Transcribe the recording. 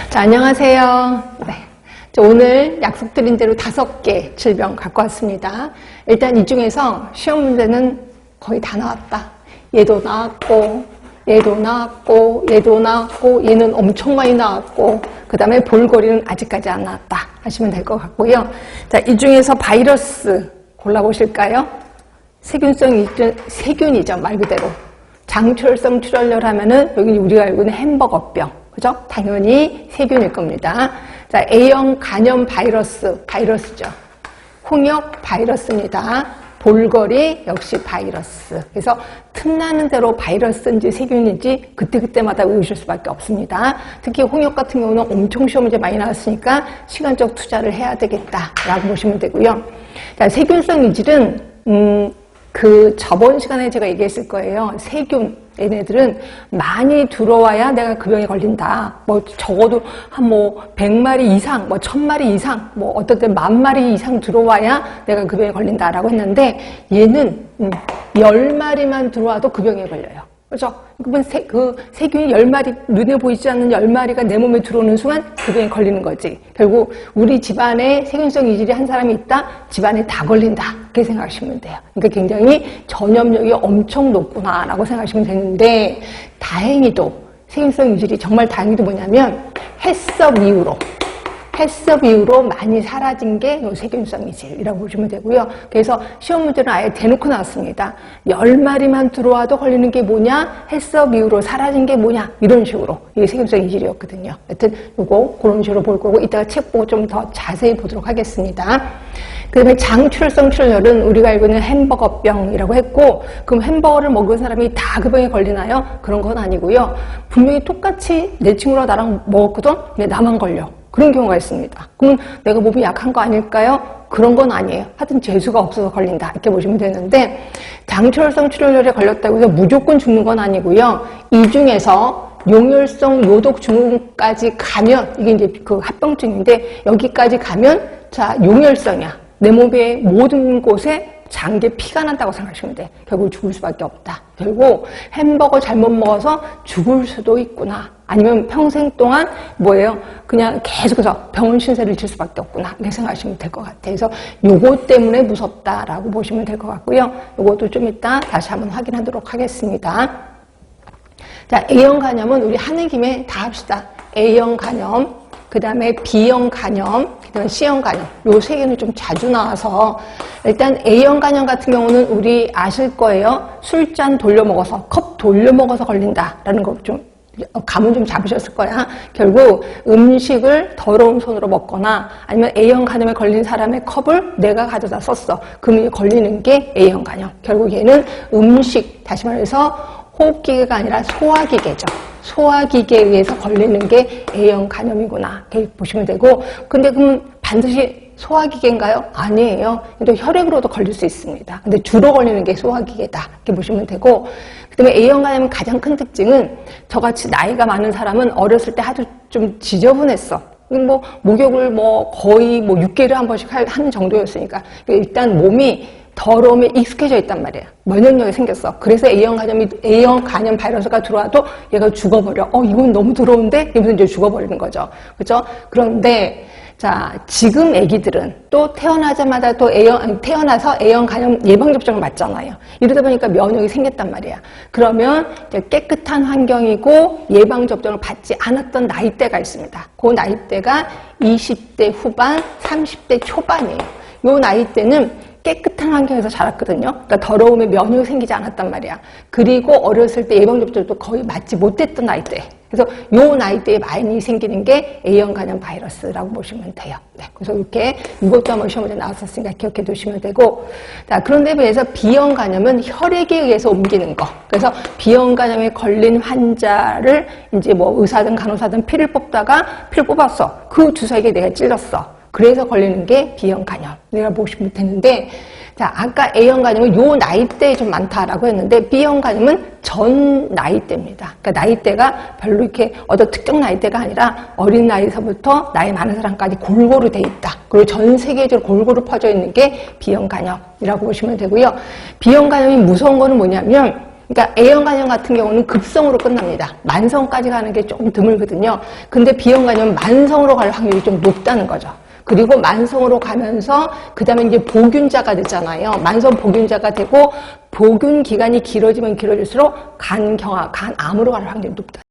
자, 안녕하세요. 네. 오늘 약속드린 대로 5개 질병 갖고 왔습니다. 일단 이 중에서 시험 문제는 거의 다 나왔다. 얘도 나왔고, 얘도 나왔고, 얘도 나왔고, 얘는 엄청 많이 나왔고, 그 다음에 볼거리는 아직까지 안 나왔다 하시면 될 것 같고요. 자, 이 중에서 바이러스 골라보실까요? 세균이죠, 말 그대로. 장출성 출혈열 하면은 여기 우리가 알고 있는 햄버거병. 그죠? 당연히 세균일 겁니다. 자, A형 간염 바이러스죠. 홍역 바이러스입니다. 볼거리 역시 바이러스. 그래서 틈나는 대로 바이러스인지 세균인지 그때그때마다 외우실 수밖에 없습니다. 특히 홍역 같은 경우는 엄청 시험 문제 많이 나왔으니까 시간적 투자를 해야 되겠다라고 보시면 되고요. 자, 세균성 이질은 저번 시간에 제가 얘기했을 거예요. 세균, 얘네들은 많이 들어와야 내가 그 병에 걸린다. 뭐 적어도 한 100마리 이상, 1000마리 이상, 어떨 때 10,000마리 이상 들어와야 내가 그 병에 걸린다라고 했는데 얘는 10마리만 들어와도 그 병에 걸려요. 그렇죠? 그 세균이 10마리, 눈에 보이지 않는 10마리가 내 몸에 들어오는 순간 그 병에 걸리는 거지. 결국 우리 집안에 세균성 이질이 한 사람이 있다? 집안에 다 걸린다. 그렇게 생각하시면 돼요. 그러니까 굉장히 전염력이 엄청 높구나라고 생각하시면 되는데 다행히도 세균성 이질이 정말 다행히도 뭐냐면 해썹 이후로 많이 사라진 게 요 세균성 이질이라고 보시면 되고요. 그래서 시험 문제는 아예 대놓고 나왔습니다. 10마리만 들어와도 걸리는 게 뭐냐? 해썹 이후로 사라진 게 뭐냐? 이런 식으로 이게 세균성 이질이었거든요. 하여튼 요거 그런 식으로 볼 거고 이따가 책 보고 좀 더 자세히 보도록 하겠습니다. 그 다음에 장출성 출혈은 우리가 알고 있는 햄버거병이라고 했고 그럼 햄버거를 먹은 사람이 다 그 병에 걸리나요? 그런 건 아니고요. 분명히 똑같이 내 친구랑 나랑 먹었거든? 근데 나만 걸려. 그런 경우가 있습니다. 그럼 내가 몸이 약한 거 아닐까요? 그런 건 아니에요. 하여튼 재수가 없어서 걸린다. 이렇게 보시면 되는데 장출성 출혈열에 걸렸다고 해서 무조건 죽는 건 아니고요. 이 중에서 용혈성 요독 증후군까지 가면 이게 이제 그 합병증인데 여기까지 가면 자 용혈성이야. 내 몸의 모든 곳에 장기에 피가 난다고 생각하시면 돼. 결국 죽을 수밖에 없다. 결국 햄버거 잘못 먹어서 죽을 수도 있구나. 아니면 평생 동안 그냥 계속해서 병원 신세를 질 수밖에 없구나. 이렇게 생각하시면 될 것 같아요. 그래서 요거 때문에 무섭다라고 보시면 될 것 같고요. 요것도 좀 이따 다시 한번 확인하도록 하겠습니다. 자, A형 간염은 우리 하는 김에 다 합시다. A형 간염, 그 다음에 B형 간염, 그 다음에 C형 간염. 요 3개는 좀 자주 나와서 일단 A형 간염 같은 경우는 우리 아실 거예요. 술잔 돌려먹어서, 컵 돌려먹어서 걸린다라는 거 좀 감은 좀 잡으셨을 거야. 결국 음식을 더러운 손으로 먹거나 아니면 A형 간염에 걸린 사람의 컵을 내가 가져다 썼어. 그러면 걸리는 게 A형 간염. 결국 얘는 음식, 다시 말해서 호흡기계가 아니라 소화기계죠. 소화기계에 의해서 걸리는 게 A형 간염이구나. 이렇게 보시면 되고 근데 그럼 반드시 소화기계인가요? 아니에요. 근데 혈액으로도 걸릴 수 있습니다. 근데 주로 걸리는 게 소화기계다. 이렇게 보시면 되고 그 다음에 A형 간염 가장 큰 특징은 저같이 나이가 많은 사람은 어렸을 때 아주 좀 지저분했어. 목욕을 거의 6개월에 한 번씩 하는 정도였으니까 일단 몸이 더러움에 익숙해져 있단 말이에요. 면역력이 생겼어. 그래서 A형 간염 바이러스가 들어와도 얘가 죽어버려. 이건 너무 더러운데? 이러면서 이제 죽어버리는 거죠. 그죠? 그런데, 자, 지금 애기들은 또 태어나자마자 태어나서 A형 간염 예방접종을 맞잖아요. 이러다 보니까 면역이 생겼단 말이야. 그러면 이제 깨끗한 환경이고 예방접종을 받지 않았던 나이대가 있습니다. 그 나이대가 20대 후반, 30대 초반이에요. 요 나이대는 깨끗한 환경에서 자랐거든요. 그러니까 더러움에 면역이 생기지 않았단 말이야. 그리고 어렸을 때 예방접종도 거의 맞지 못했던 나이대. 그래서 요 나이대에 많이 생기는 게 A형 간염 바이러스라고 보시면 돼요. 네, 그래서 이렇게 이것도 한번 시험에 나왔었으니까 기억해 두시면 되고 자, 그런데 비해서 B형 간염은 혈액에 의해서 옮기는 거. 그래서 B형 간염에 걸린 환자를 이제 의사든 간호사든 피를 뽑았어. 그 주사기에 내가 찔렀어. 그래서 걸리는 게 B형 간염. 내가 보시면 되는데, 자, 아까 A형 간염은 요 나이대에 좀 많다라고 했는데, B형 간염은 전 나이대입니다. 그러니까 나이대가 별로 이렇게 어떤 특정 나이대가 아니라 어린 나이에서부터 나이 많은 사람까지 골고루 돼 있다. 그리고 전 세계적으로 골고루 퍼져 있는 게 B형 간염이라고 보시면 되고요. B형 간염이 무서운 거는 뭐냐면, 그러니까 A형 간염 같은 경우는 급성으로 끝납니다. 만성까지 가는 게 좀 드물거든요. 근데 B형 간염은 만성으로 갈 확률이 좀 높다는 거죠. 그리고 만성으로 가면서 그 다음에 이제 보균자가 되잖아요. 만성 보균자가 되고 보균 기간이 길어지면 길어질수록 간경화, 간암으로 갈 확률이 높다.